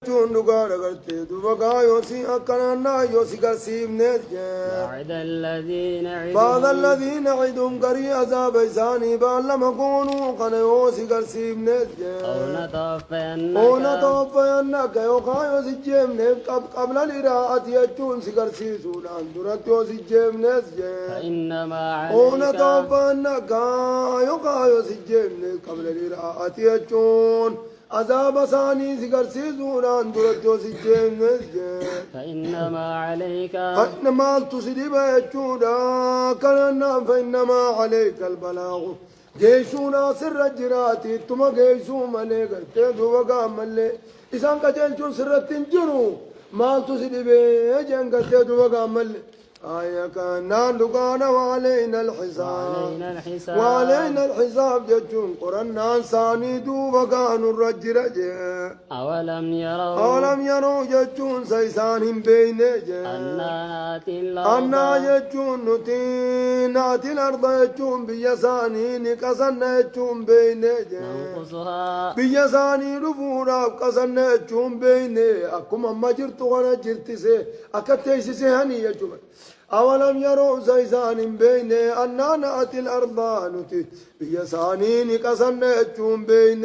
Chunduga garte dubaga yosi akanana yosi gasibne وعد الذين بعض عدهم الذين عدهم قري عذاب إساني بعلم كونوا قن يوسي قرسيبne أو نتوفينك ونتوفينك يوقع يوسي جيبne قبل الإراءة يجون سيقرسي سودان درت يوسي جيبne فإنما عليك ونتوفينك يوقع يوسي جيبne قبل الإراءة يجون عذاب ثاني سيقرسي سودان درت يوسي جيبne فإنما عليك فإنما تصيب يجودا كلنا فإنما عليك البلاغ جيشونا سر الجراتي ثم جيشو ملك تدو وقام ملك إذا كجيشو سر تنجرو ما تصيب يجنك تدو وقام ملك آية كان دكان وعلينا الحساب وعلينا الحساب جتون قرنا ثاني دوبا كانوا الرجل أولم يروا جتون سيسانهم بين أنا جتون ناتي الأرض جتون بيساني نكسنا جتون بين بيساني رفورا كسنا جتون بين أكم أما جرت وانا جرتسي أكتيسي هني جتون أولم يروا زيزان بين أننا نأتي الأرض نتي بيسانين كسنة بين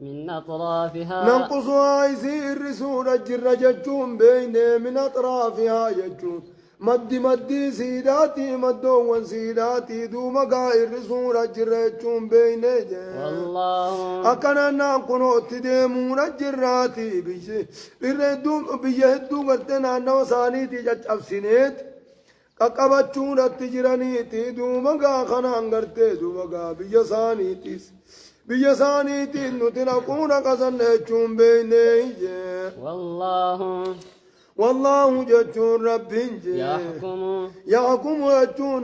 من أطرافها ننقصها يسير رسول الجرجة بين من أطرافها يجون مد سيداتي مدون سيداتي دوما قائر رسول الجرجة بين والله أكننا كنوت ديمون الجراتي بيهدو قرتنا أنه سانيتي جج أفسنيت قاقبچون اتجرانيتي دوما خنان غرتي دوما بيا سانيتي نتنا كونا قسنچون بيني والله جتون ربين يحكم جتون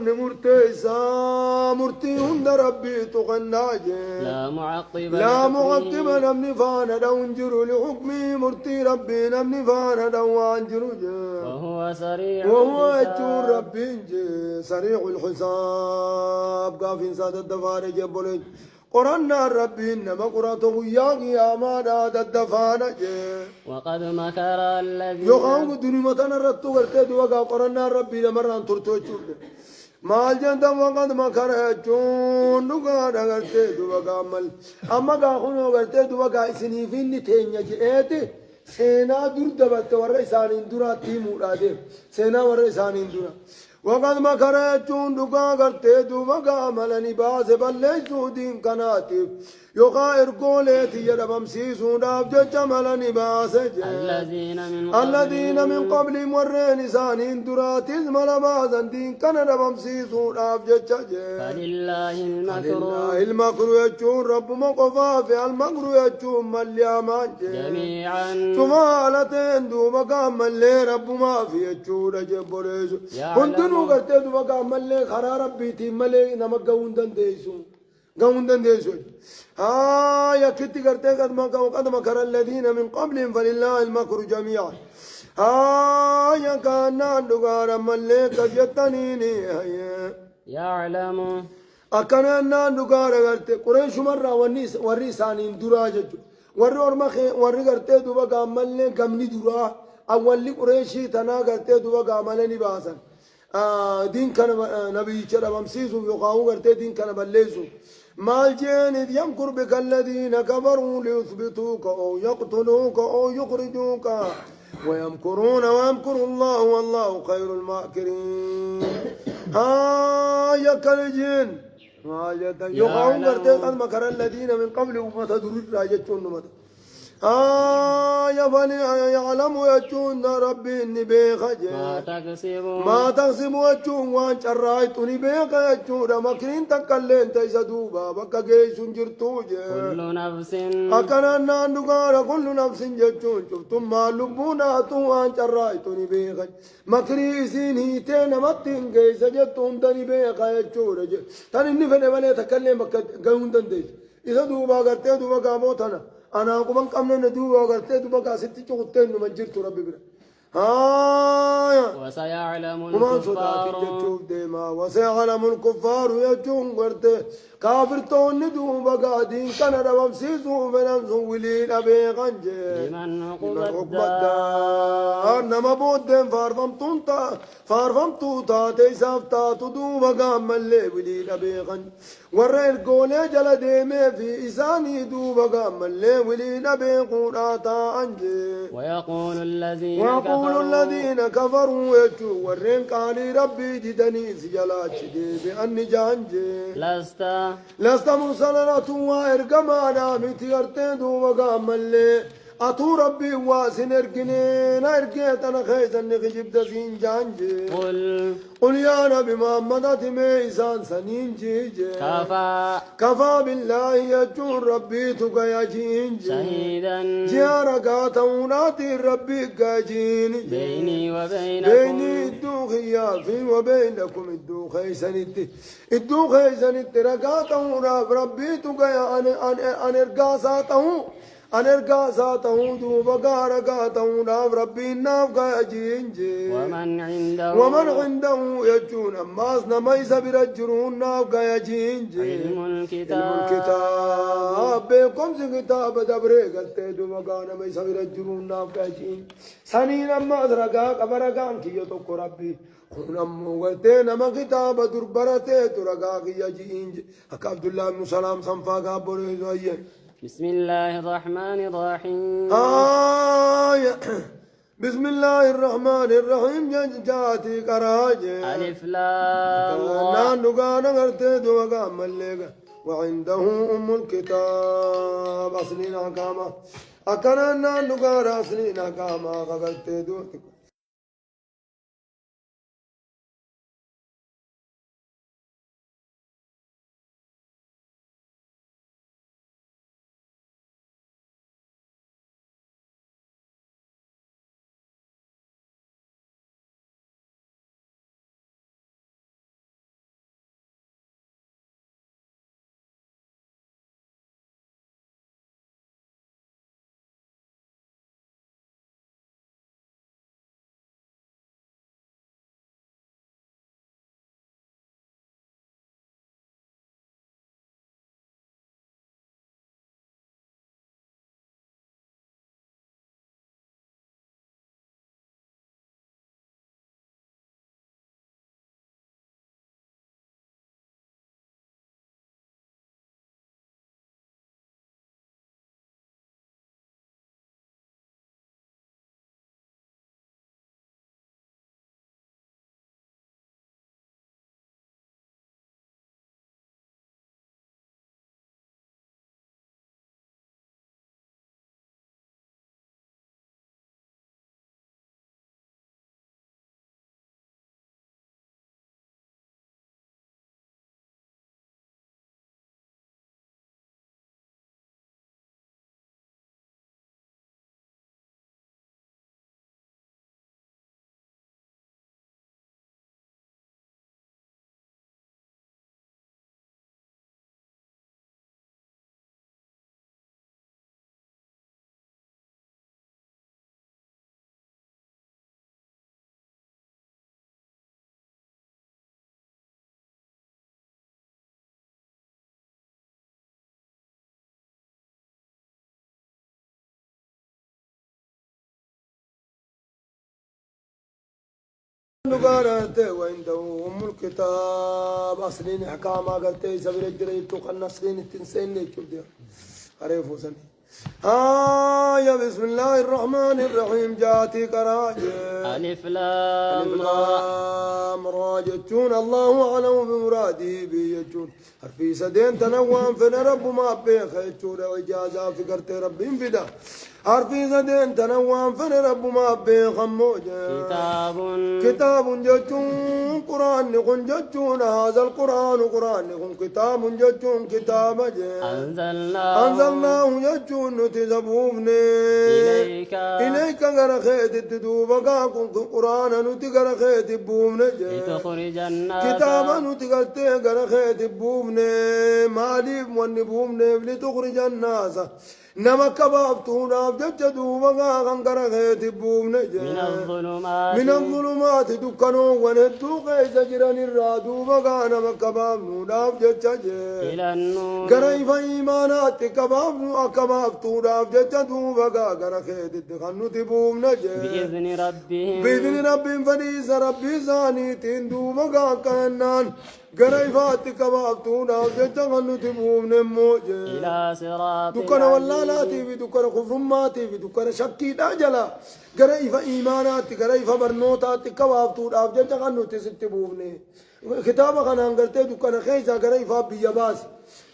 مرتي هند ربي تغناج لا معقب نمني فانا دونجر لحكمي مرتي ربي نمني فانا دوانجر وهو جتون ربين سريع الحساب قافين سادة دفار جبولين قرنا ربي إنما قرأته يا ما داد الدفانة وقد مكر الذين يخاف دنيمتنا رتو قرتي دوغا قرنا ربي لمران ترتو چود مال جندا وقد مكر چون دوغا قرتي دوغا مل اما غا خنو قرتي دوغا اسني فين تينيا جئت سينا دور دبت ور اسانين دوراتي موداده سينا ور اسانين دورا وقد مكر چون دوغا قرتي دوغا ملني باز بلسو دين كناتي يقائر قولتي يدبم سيسون أبجج ملني باسج الذين من قبل مرين سانين دراتيز ملبازا دين كان دبم سيسون أبجج فلله المكر يجون رب مقفا في المكر يجون مليامان جميعا ثم علتين دوبا ملي رب ما في يجون جبريز كنتنو قرتي دوبا ملي خرا ربي تي ملي نمك قوندن ديسو يا كتي قرتي قد مكر الذين من قبلهم فلله المكر جميعا يا كان ندغار ملك جتنيني يعلم أكنا ندغار قرتي قريش مرة وريسانين دراجة وري قرتي دوبا ملك قمني درا أول قريشي تنا قرتي دوبا ملني باسن دين كان نبي كذا بمسيسو يقاو قرتي دين كان بليسو مال جانب يمكر بك الذين كفروا ليثبتوك أو يقتلوك أو يخرجوك ويمكرون ويمكر الله والله خير الماكرين يا كالجين يقعون قد مكر الذين من قبلهم فتدرج راجتون مت يا بني يعلم يجون ربي إني بيخج ما تكسب يجون وان شرايت إني بيخ يجون مكرين تكلين تيسدوبا بكا جيش جرتوج كل نفس أكنا نندقار كل نفس يجون شفتم ما لبونا توان شرايت إني بيخج مكري سيني تين متين جيس جتون دني بيخ يجون تاني نفني بني تكلم بكا جون دنديس إذا دوبا قرتي دوبا قاموتنا أنا أقوم كم ندوب وقرتي دوبا كاسيتي شوكتين نمجرت ربي بنا وسيعلم وما صدات الكفار جتشوف ديما وسيعلم الكفار يجون قرته كافر تون دوبا قادين كان ربم سيسو فننسو ولين أبي غنجي لمن عقب عقب الدار الدار نما بودن فارفمتو تا تيسافتا تدوبا قام اللي ولين أبي غنجي ورين قولي جل ديمي في إساني دوبا قام اللي ولين أبي قولاتا أنجي ويقول الذين كفروا يجوا ورين قالي ربي جدني سجلات دي بأني جانجي لست مرسلة وإرقمانا متيرتين وقام اللي أتو ربي واسن إرقنين إرقيت أنا خيزا نخجب دسين جانجي قل يا نبي محمد ميسان سنين جيجي كفى بالله يجون ربي تقيا جينجي شهيدا جيارك توناتي ربي قاجين بيني وبينكم بيني الدوخيا في وبينكم الدوخيسنت رقاتهم ربي تقيا أن أرقاساته دوبا رقاته ناف ربي ناف قاجينجي ومن عنده يجون أماس نميس برجرون ناف قاجينجي علم الكتاب بكم سي كتاب دبري قلتي دوبا نميس برجرون ناف قاجين سنين أماس رقا قبرقان كي يتوك ربي خنمو قلتي نما كتاب دربرتي ترقا كي يجينجي أك عبد الله بن سلام صنفاقا بريزو أيين بسم الله الرحمن الرحيم بسم الله الرحمن الرحيم جاتي كراجي ألف لام نانوغانا غرتي دوغا مليغا وعنده أم الكتاب أصلنا كاما أكنا نانوغا أصلنا كاما غرتي دوغا نقارنته وعنده أم الكتاب أصلين حكاما قلتي سبيل الجريد تقن أصلين التنسين شوف دي عرفوا سني يا بسم الله الرحمن الرحيم جاتي كراجة ألف لام را جتون الله أعلم بمراده بيجون حرفي سدين تنوان فن رب ما بيخ يجون إجازة فكرت ربي فدا حرفي سدين تنوان فن رب ما بيخ موجة كتاب جتون قرآن نقول جتون هذا القرآن قرآن نقول كتاب جتون كتاب أنزلناه جتون نتزبوفني إليك غرخيت الدوبا كن قرآن نتغر خيت بومني لتخرج الناس كتابا نتغر خيت بومني مالي من بومني لتخرج الناس نما كبابتون أبجد دوبا غنقر خيت بوم نجا من الظلمات دكانو ونهتو قيس جران الرادو بغا نما كبابتون أبجد إلى النور قريف إيمانات كبابتون أبجد دوبا غنقر خيت دخنو تبوم نجا بإذن ربهم فليس ربي زاني تندو بغا كنان قريفات كبابتون أبجد غنو تبوم نموجا إلى صراط دكان واللالاتي في دكان خفرماتي في دكان شكي داجلا قريف إيمانات قريف برنوتات كبابتون أبجد غنو تستبومني كتابة خنان قلتي دكان خيسا قريف بيباس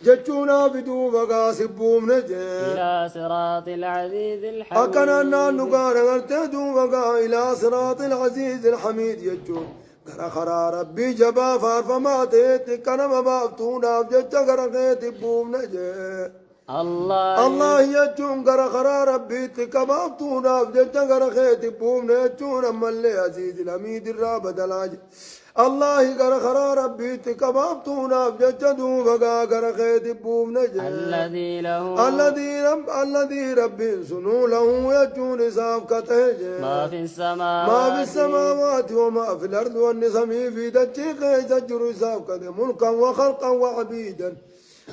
جتشونا بدو بغاس بوم إلى صراط العزيز الحميد أكنا نقار قلتي دو بغا إلى صراط العزيز الحميد يجون قرا خرا ربي جبا فارفما تيت كنا مبابتون أبجد غرقيت بوم الله يجون قرا خرا ربي تكبابتون أبجد غرقيت بوم نجون أما اللي عزيز الحميد الرابد العج الله قرا خرا ربي تكبابتون أبجد بغا غرقيت بوم الذي ربي سنو له يجون سابقته ما في السماوات وما في الأرض والنظام في دجيق يزجر سابقته ملكا وخلقا وعبيدا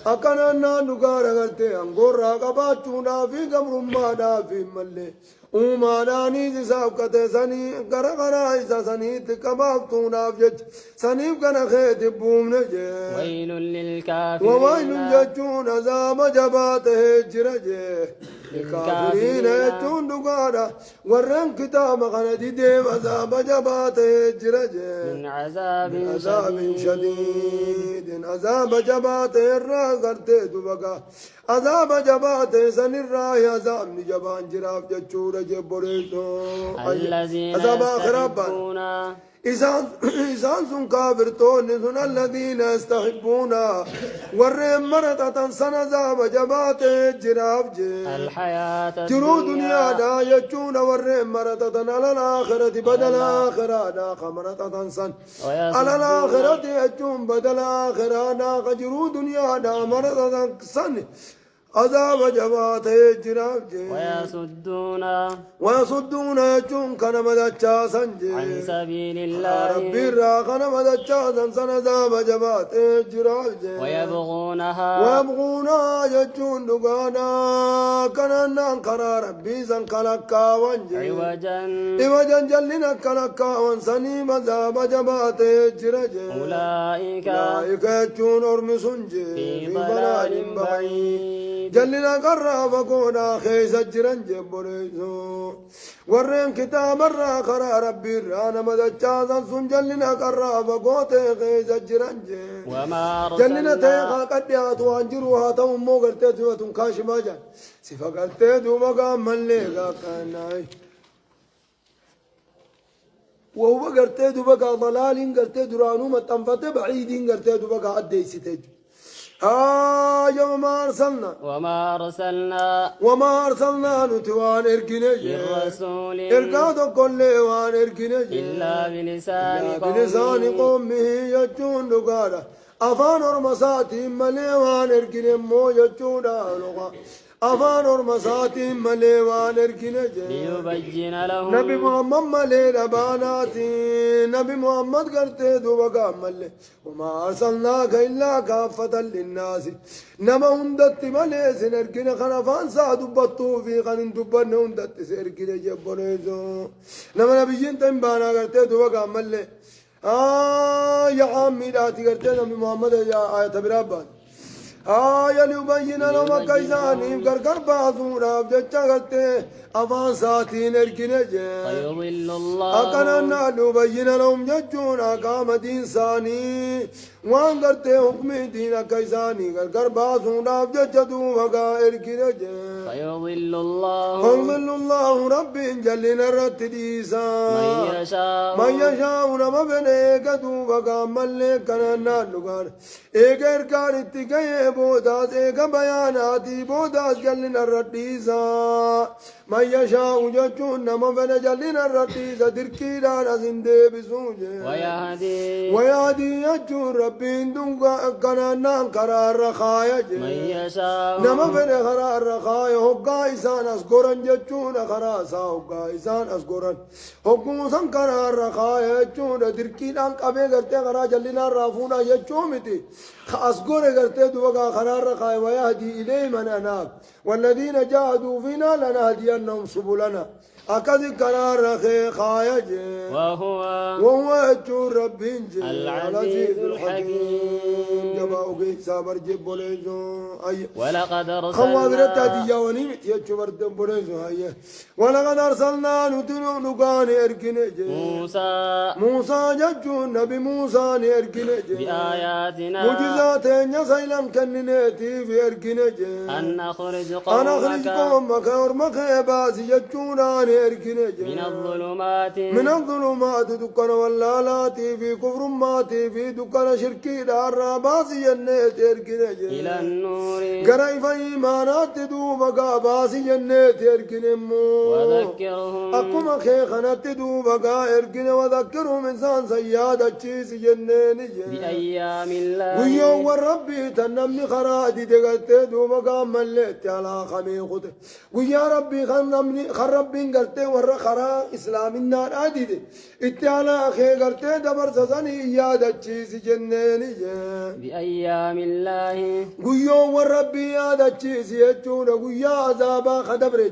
أكنا نقار غلتي أنقر راقباتنا في قمر ما في ملي وماناني سابقته سني قرقرا إذا سني تكبابتنا بجج سني قرق خيت بوم ويل للكافرين وويل ججون عذاب جباته جرجه الكافرين يجون دقارا ورن كتاب غندي ديم عذاب جباته جرجه من عذاب شديد عذاب جباته الراغرته دبقا عذاب جباته سن الراي عذاب نجبان جراب جچور جبوريتو الذين عذاب خرابا إذا سن كافرتون سن الذين يستحبون ورم مرتة سنذاب جبات جراب الحياة جرو دنيا دا يجون ورم مرتة على الآخرة بدل آخرة دا خمرتة سن على الآخرة يجون بدل آخرة دا جرو دنيا دا مرتة سن عذاب جبات جراب ويصدون يجون كان مدچا سنجي عن سبيل الله ربي را كان مدچا سن عذاب جبات جراب ويبغونها يجون دغانا كان نكر ربي سن كلكا وانجي عوجا جلنا كلكا وانسني عذاب جبات جراب أولئك يجون أرمسنجي في ضلال بعيد جلنا قرب كونا خيس جرن جبريزو ورين كتاب الرا خرا ربي رانا مدچا سن جلنا قرب كوته خيس جرن وما جلنا تيخا قديات وانجروها تو مو غرتي تو تن كاش ماجا صفا غرتي دو مغا مليغا كناي وهو غرتي دو بقى ضلال غرتي درانو متنفت بعيد غرتي دو بقى اديسيتج وما أرسلنا نتوان إركنج الرسول إركادو كل وان إركنج إلا بلسان قومه يجون دقارا أفان ورمساتي مليوان إركن مو يجون لغا أفان ورمساتي مليوان إركنج ليبين لهم نبي محمد ملي لباناتي نبي محمد قرتي دوبا ملي وما أرسلناك إلا كافة للناس نما هندت ملي سنركن خنفان سادبتو في خنين دبن هندت سيركن جبريزو نما نبيين تنبانا قرتي دوبا ملي يا عمي لا تقرتي نبي محمد يا آية برابان ليبين لهم كيساني غرغر بازورا بجچا غتي افان ساتين اركنجه فيضل الله اكننا ليبين لهم جچونا قامدين ساني وان غرتي حكم دين كيساني غرغر بازورا بجچدو وغا اركنجه فيضل الله ربي جلنا رتديسا من يشاء نما بنيكدو وغا ملكنا لغار اگر كارتي بوداس ایک بیاناتی بوداس جلن الردیسا من يشاء جتون نما فن جلنا الرتيز دركيلان أزندي بسوجه ويهدي يجون ربي دون كنان قرار رخايج من يشاء نما فن قرار رخاي هقا إسان أسقرن جتون خراسا هقا إسان أسقرن هقوسا قرار رخاي جتون دركيلان قبي قرتي قرار جلنا رافونا جتون متي أسقر قرتي دوغا قرار رخاي ويهدي إليه من أناب والذين جاهدوا فينا لنهدينهم سبلنا أكد قرار رخي خايج وهو أجور ربي العزيز الحكيم جباوكي سابر جيب بوليزو أي ولقد خوادرت أرسلنا هدية ونيمت يجبر بوليزو أي ولقد أرسلنا نتنو نقان إركنج موسى ججو نبي موسى إركنج بآياتنا معجزات يسيلا كننتي في إركنج أن نخرج أخرج قومك ورمك باسي ججونا من الظلمات دكان واللالات في كفر ماتي في دكان شركي دار باسي جنات إركنج إلى النور قرأي فإيمانات دوبك باسي جنات إركنمو وذكرهم أقوم خيخنات دوبك إركن وذكرهم إنسان سيادة تشيس جنين بأيام الله ويوم ربي تنمي خرادي دقت دوبك ملت على خميخت ويا ربي خربي قلتي ورا خرا إسلامنا عادي اتعالى خي قلتي دبر سزني يادة تشيس جنين بأيام الله ويوم ربي يادة تشيس يجون ويا عذابا خدبرج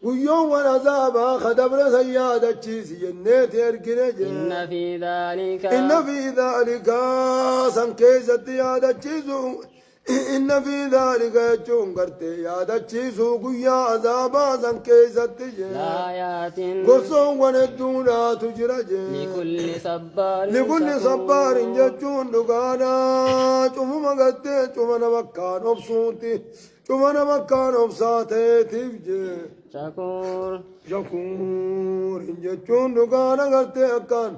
ويوم والعذاب خدبر سيادة تشيس جنات يركنج إن في ذلك سنكيزت يادة تشيسو إن في ذلك يجون قرتي يادة تشيسو قيا عذابا سنكيزت لآيات قصو وندونا تجرج لكل صبار يجون دقانا شوفوا مقتي شوفنا مكان أبسوتي شوفنا مكان أبساتي تفجي شكور جتون دقانا قلتي أكان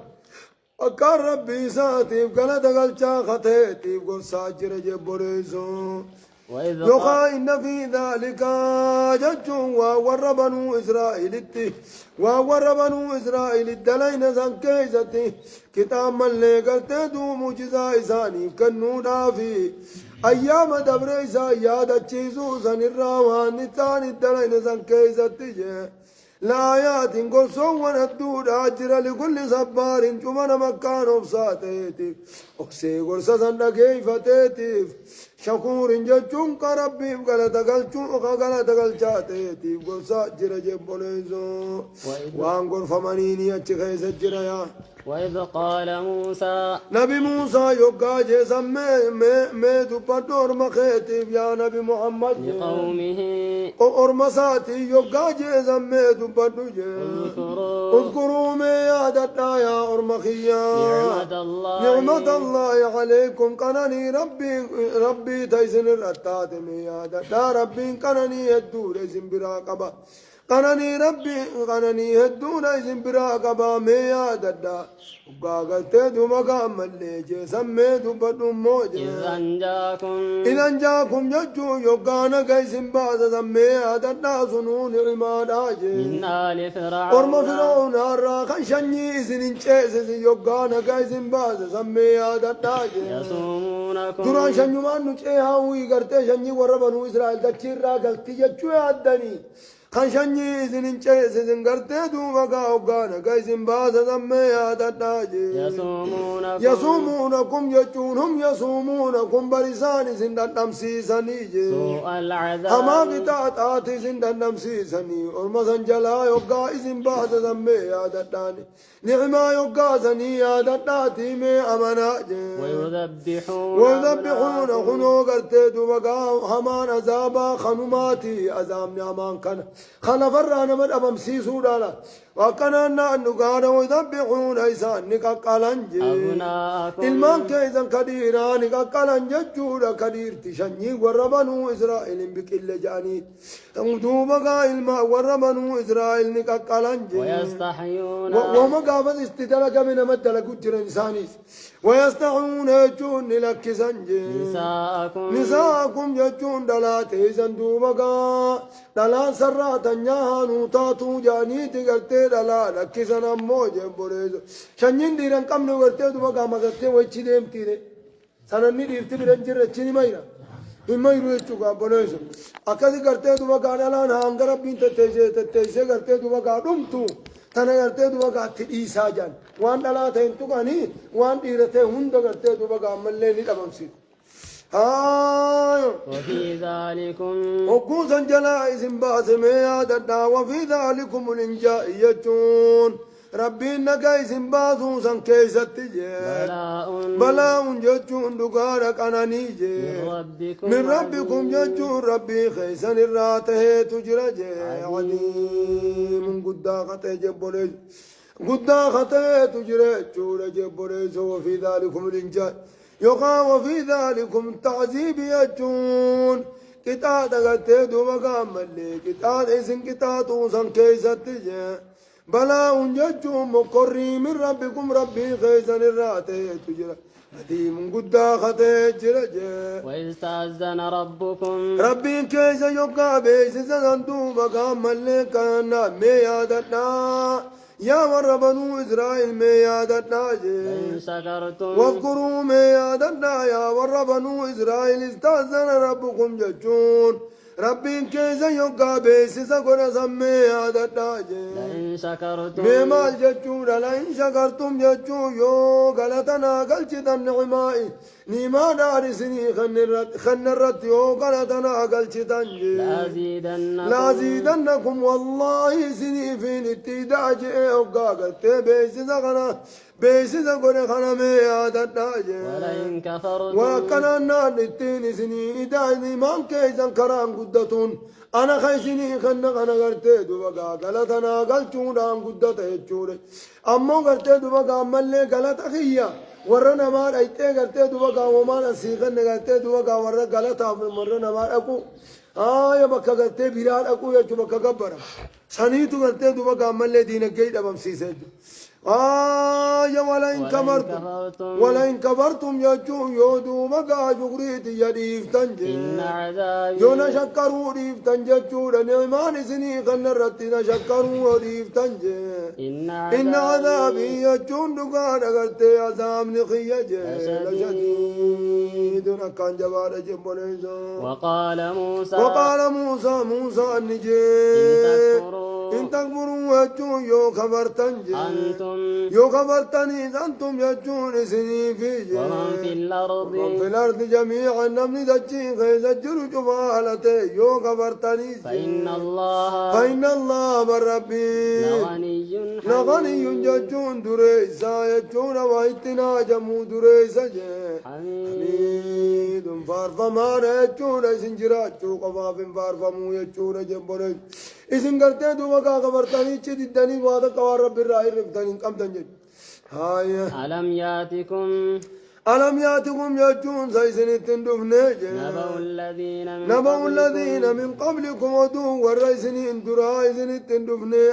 ربي ساتيف قلت قلتا خطيتيف قل ساجر جبريزو يقا إن في ذلك جتون وور بنو إسرائيل الدلين زنكيزتي كتاب من لي قلتي دو مجزا إساني كنونا في أيام دبر إسا يادة تشيزو سن الراوان نتاني الدلين زنكيزتي لآيات قل سوّن الدود أجر لكل صبار جمنا مكان أبساتيتيف أكسي قرصة سنة كيف تيتيف شكور جتشون كربي غلط قلشاتيتيف قرصة جر جبوليزو وان قرف منيني أتشخيز الجريا وإذ قال موسى نبي موسى يوكا جيسا مي دبادور مخيتيف يا نبي محمد لقومه أرمساتي يوكا جيسا مي دبادو اذكروا مي يادتنا يا أرمخيا نعمة الله عليكم كانني ربي تيسن الرتات مي يادتنا ربي كانني يدور اسم براقبة قانني هدون اسم براقبة مي يادتنا وقاقلت دوما كامل جيسمي دبادو موجة إذا جاكم ججو يوكانا كيسم باسا سمي هادتنا سنون عمادا من آل فرعون هارا خشني سنين چيسس يوكانا كيسم باسا سمي هادتنا يصومونكم دران شنو مانو چه هاوي کرتے شنی وربنو اسرائيل دچیر را گلتی جچو آدنی خشني سنين چيسس کرتے دوما كاوكانا كيسم باسا سمي هادتنا يصومونكم يجون هم يصومونكم برسان سندن نمسيسني سوء العذاب أما قطعت آتي سندن نمسيسني ورمسن جلا يوقع إذن بعد ذنبي يا دتاني نعما يوقع سني يا دتاتي مي أمنا ويذبحون خنو قرتي دوبقا همان عذابا خنوماتي عذاب نعمان كان خلفران من أبمسيسو دالا وكنا نقال ويذبحون إيسان نكاكالنج إلمان كيزن كديران نكاكالنج جورا كدير تشني وربنو إسرائيل بكل جانيت تمدوبقا إلما وربنو إسرائيل نكاكالنج وهم قابل استدلق من مدلق جر إنسانيس ويستحون يجون لكسنج نساءكم يجون دلاتي زندوبقا دلات سرا تنياها نوتاتو جاني تقرتي لا لكسنا موجه بريزو شنين ديران كم نقرتي دوما قاما قرتي ويتشي ديم تيري سنني ديرتي برنجر رچيني مايرا إما يروي چوكا بريزو أكادي قرتي دوما قانا لان هانگرا بين تتيسي قرتي دوما قادم تو تنا قرتي دوما قاتي إيسا جان وان دلا تهنتو قاني وان ديرتي هند قرتي دوما قامل ليني دبمسي وفي ذلكم وقوسا جلائز باسم يادنا وفي ذلكم الانجاء يجون ربي نقايس باسوسا كيست بلاء ججون دقارك أنا نيجي من ربكم ججون ربي خيسا الراته تجرج عظيم قداخته جبوليس قداخته تجرج جبوليس وفي ذلكم الانجاء يقام وفي ذلكم تعذيب يجون كتاد غتي دوما كامل كتاد اسن كتاد وسن كيست بلا يجون مقري من ربكم ربي خيزن الراتي تجرى هديم قد خطي جرج وإذ تأذن ربكم ربي كيس يقع بيس سن دوما كامل كان ميادنا يا ور بنو إسرائيل ميادنا لئن شكرتم واذكروا ميادنا يا ور بنو إسرائيل استأذن ربكم ججون ربي كيس يقع بيسس قد سميادنا لئن شكرتم ميمال ججون لئن شكرتم ججون يو غلطنا قلشتا نعمائي نيما دارسني خنرت يو غلطنا قلشتا لازيدنكم والله سني فين اتداج اوغا قلت بيسس غنا بيسس قد خنا ميادنا ولئن كفرتم وكنا نتين سني إداني من كيزن كران قدتون أنا خيسني خنا غرتي دوبا غلطنا غلطون عن قدته يجوري أما غرتي دوبا ملي غلط أخيا ورنا ما رأيتي غرتي دوبا وما نسيخن غرتي دوبا ورنا غلطا مرنا ما أكو يا بكا غرتي بيران أكو يا بكا غبرا سنيتو غرتي دوبا ملي دينك جيد أبم سيسج يا ولئن كفرتم يجو يودو مقا شكريت يديف تنجي يونا شكروا ديف تنجي نعمان سني خنرتنا شكروا ديف تنجي إن عذابي يجون دقان أغرتي عذاب نخيج لشديد أكان جبال جبوليزا وقال موسى النجي إن تكبروا يجون يو خبرتنجي يو خبرتني أنتم يجون سني في ومن في الأرض جميعا نمني دجين خيزجر جفالته يو خبرتني فإن الله بربي لغني يجون دريسا يجون وإتنا جمو دريسا حميد فارفما يجون سنجرات شو قفاف فارفمو يجون جنبري إذن قلت دوما خبرتني تدني وهذا قوار رب الرأي رفتني كم تنجد ألم ياتكم يجون سيسن تندفني نبأ الذين من قبلكم ودو والرئيسين درايسن تندفني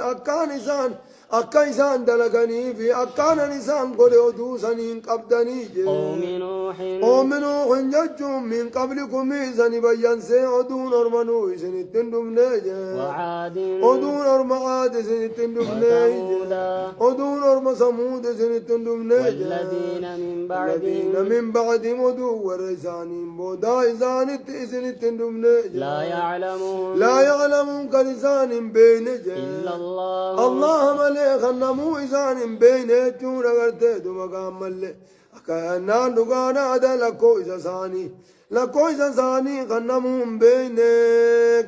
أكا إسان دلقني في أكان نسان قد ودو سنين قبدني قوم نوح ججون من قبلكم إسان بيان سي ودو نرمنو إسان تندفني ودو نرم عاد إسان تندفني ودو نرم سمود إسان تندفني والذين من بعد ودو والرئيسان بودا إسان تندفني لا يعلمون كرسان بين إلا الله ملك خنمو إسان بين جون غرتي دوما كامل أكانا دغانا دا لكو إسا ثاني خنمو بين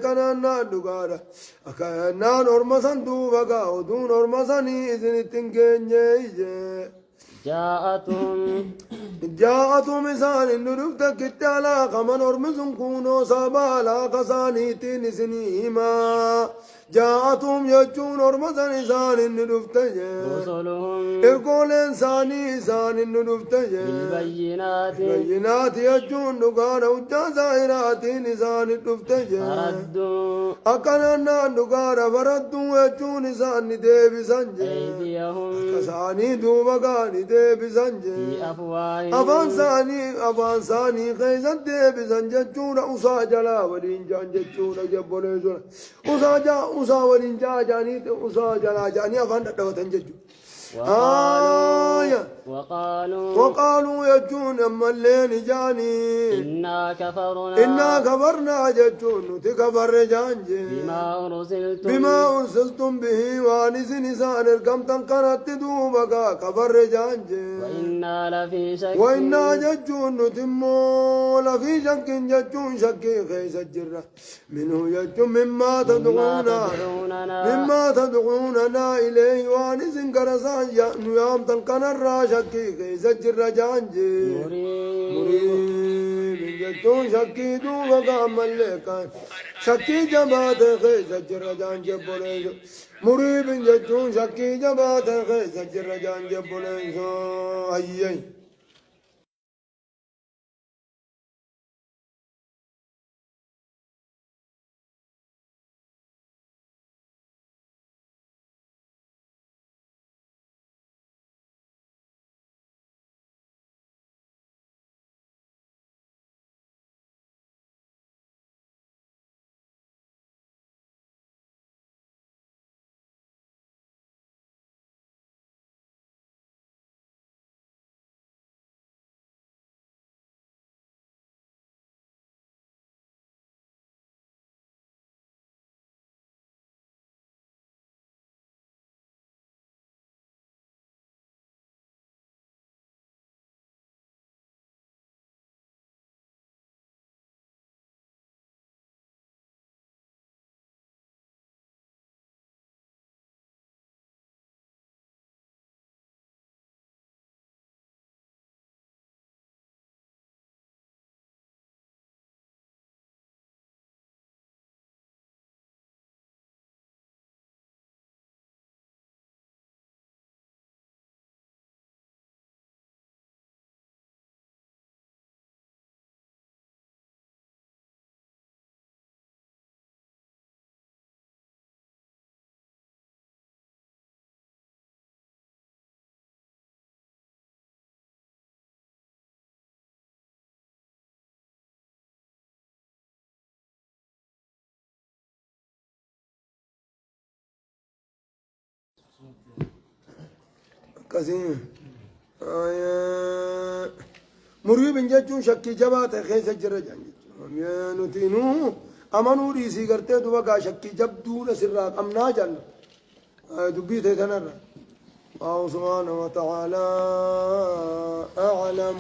كانا دغانا أكانا نورمسان دوبا ودون نورمساني إذن تنكيني جاءتهم إسان نرفت كتالا كمن أرمزن كونو سابالا كساني تنسنيما جاءتهم يجون أرمزن إسان نرفت إرقول إنساني إسان نرفت بالبينات يجون نقانا وجازائرات إسان نرفت أكنا نقانا فردوا يجون إسان نديب سنجي كساني دوبقاني ديب سنجي أفان ثاني خيزن ديب سنجي جون أسا جلا ولين جان جون جبولي أسا ولنجا جاني أسا جلا جاني أفان دوتن ججو وقالوا يجون أما اللين جاني إنا كفرنا ججون تكفر جانجي بما أرسلتم به وانس نسان الكمتن قنات دوبك كفر جانجي وإنا ججون نتمو لفي شك ججون شكي خيس الجرة منه ججون مما تدعوننا إليه وانس كرسان نيام تنقن الراشكي كيس الجرة جانجي مريب جتون شكي دوبا قامل لكان شكي جبات كيس الجرة جانجي بوليزو مريب جتون شكي جبات كيس الجرة جانجي بوليزو أيي كثير مريب جتون شكي جبات خيس الجرة جانجي نتينو أمانو ريسي کرتے تو وقا شكي جبدو نسراك أمنا جان دبيت تنر الله سبحانه وتعالى أعلم